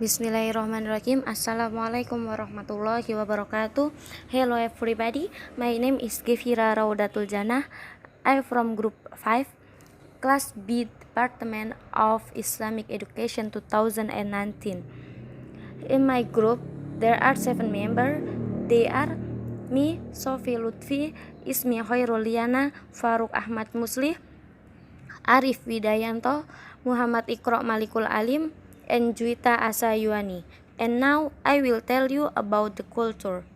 Bismillahirrahmanirrahim. Assalamualaikum warahmatullahi wabarakatuh. Hello everybody, my name is Gefira Raudatul Janah. I'm from group 5, class B, Department of Islamic Education 2019. In my group, there are 7 members. They are me, Sofi Lutfi, Ismi Hoiruliana, Faruk Ahmad Muslih, Arif Widayanto, Muhammad Iqra Malikul Alim, and Juwita Asayuani. And now I will tell you about the culture.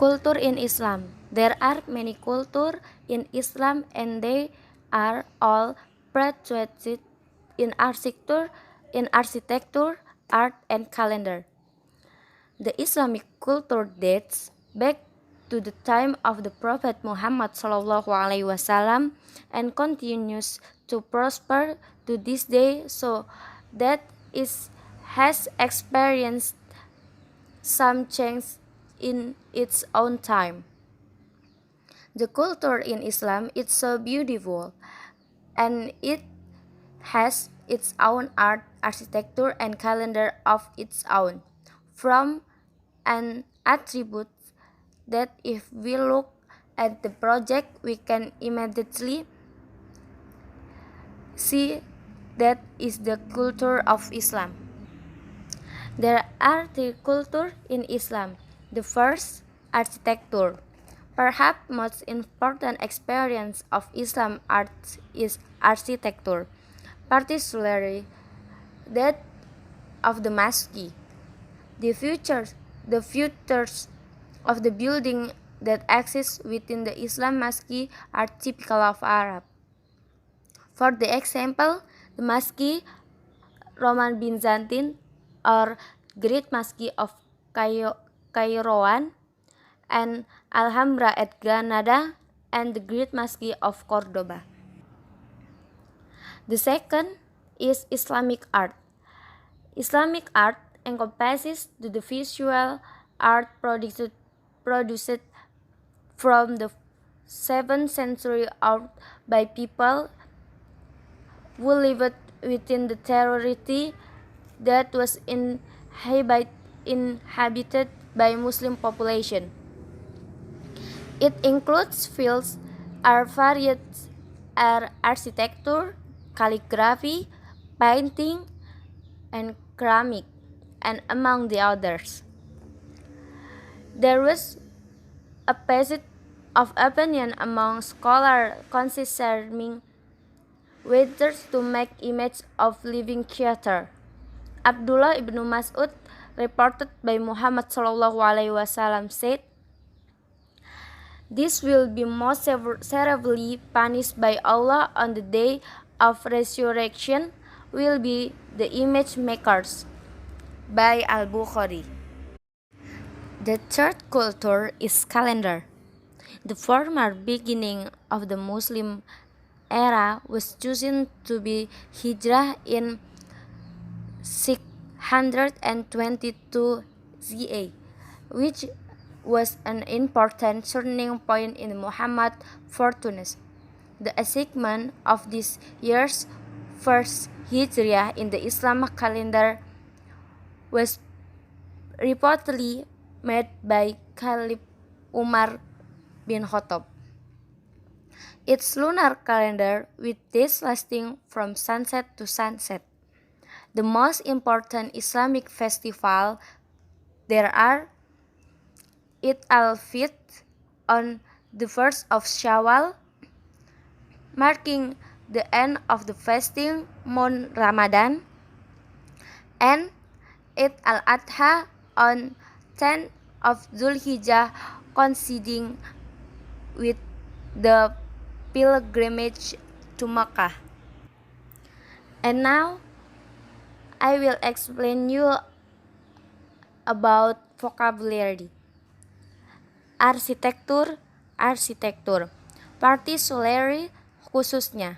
Culture in Islam. There are many culture in Islam and they are all practiced in architecture, art and calendar. The Islamic culture dates back to the time of the Prophet Muhammad SAW and continues to prosper to this day, so that it has experienced some change in its own time. The culture in Islam is so beautiful and it has its own art, architecture and calendar of its own. From an attribute that if we look at the project we can immediately see that is the culture of Islam. There are 3 cultures in Islam. The first, architecture. Perhaps most important experience of Islam art is architecture, particularly that of the mosque. The features of the building that exist within the Islam mosque are typical of Arab. For the example, the Mosque Roman Byzantine or Great Mosque of Cairoan and Alhambra at Granada and the Great Mosque of Cordoba. The second is Islamic art. Islamic art encompasses the visual art produced from the 7th century out by people who lived within the territory that was inhabited by Muslim population. It includes fields are varied are architecture, calligraphy, painting, and ceramic, and among the others. There was a passage of opinion among scholars concerning whether to make image of living theater. Abdullah ibn Mas'ud, reported by Muhammad SAW, said, "This will be most severely punished by Allah on the day of resurrection will be the image makers." By Al-Bukhari. The third culture is calendar. The former beginning of the Muslim era was chosen to be Hijrah in 622 CE, which was an important turning point in Muhammad fortunes. The achievement of this year's first Hijrah in the Islamic calendar was reportedly made by Caliph Umar bin Khattab. Its lunar calendar with days lasting from sunset to sunset. The most important Islamic festival there are Eid al-Fitr on the 1st of Shawwal, marking the end of the fasting month Ramadan, and Eid al-Adha on 10th of Zulhijjah, coinciding with the pilgrimage to Mecca. And now I will explain you about vocabulary. Arsitektur, particularly khususnya.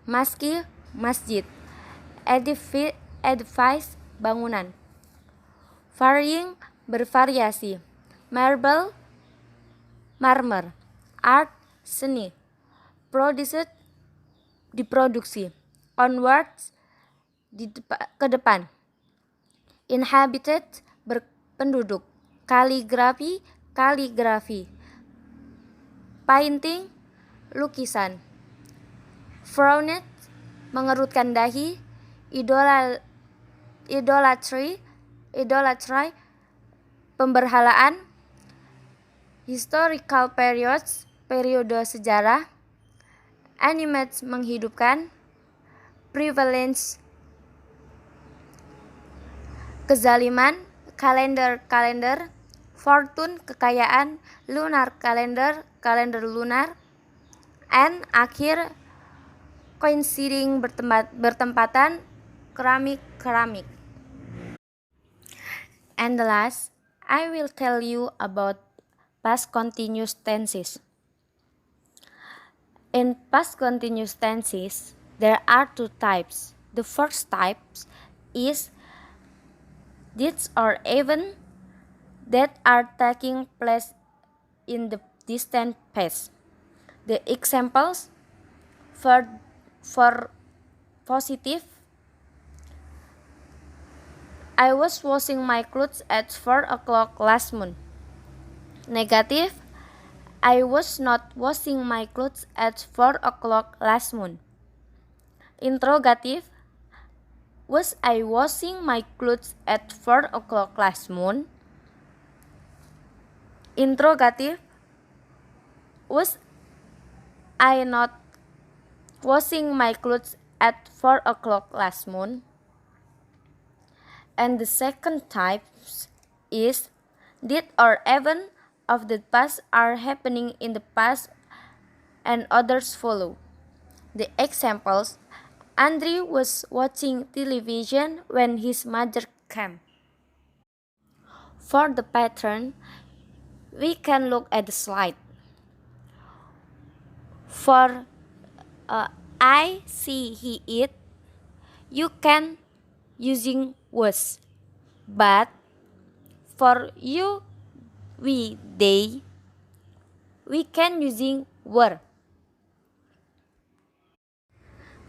Mosque, masjid. Edifice, bangunan. Varying, bervariasi. Marble, marmer. Art, seni. Produced, diproduksi. Onwards, ke depan. Inhabited, berpenduduk. Kaligrafi, kaligrafi. Painting, lukisan. Frowned, mengerutkan dahi. Idolatry, pemberhalaan. Historical periods, periode sejarah. Animate, menghidupkan. Prevalence, kezaliman. Kalender. Fortune, kekayaan. Lunar kalender lunar. And akhir, coinciding, bertempatan. Keramik. And the last, I will tell you about past continuous tenses. In past continuous tenses, there are two types. The first type is deeds or events that are taking place in the distant past. The examples for positive: I was washing my clothes at 4 o'clock last month. Negative: I was not washing my clothes at 4 o'clock last month. Interrogative: was I washing my clothes at 4 o'clock last month? Interrogative: was I not washing my clothes at 4 o'clock last month? And the second type is did or event of the past are happening in the past and others follow. The examples: Andrew was watching television when his mother came. For the pattern, we can look at the slide. For I see he eat, you can using was. But for you, we, they, we can using were.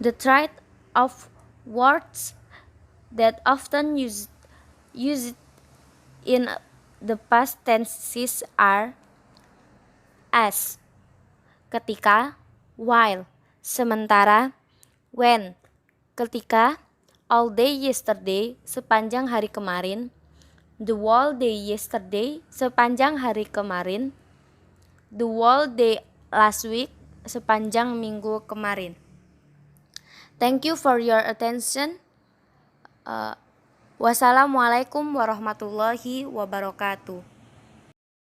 The trait of words that often used in the past tenses are as, ketika, while, sementara, when, ketika, all day yesterday, sepanjang hari kemarin, the whole day yesterday, sepanjang hari kemarin, the whole day last week, sepanjang minggu kemarin. Thank you for your attention. Wassalamualaikum warahmatullahi wabarakatuh.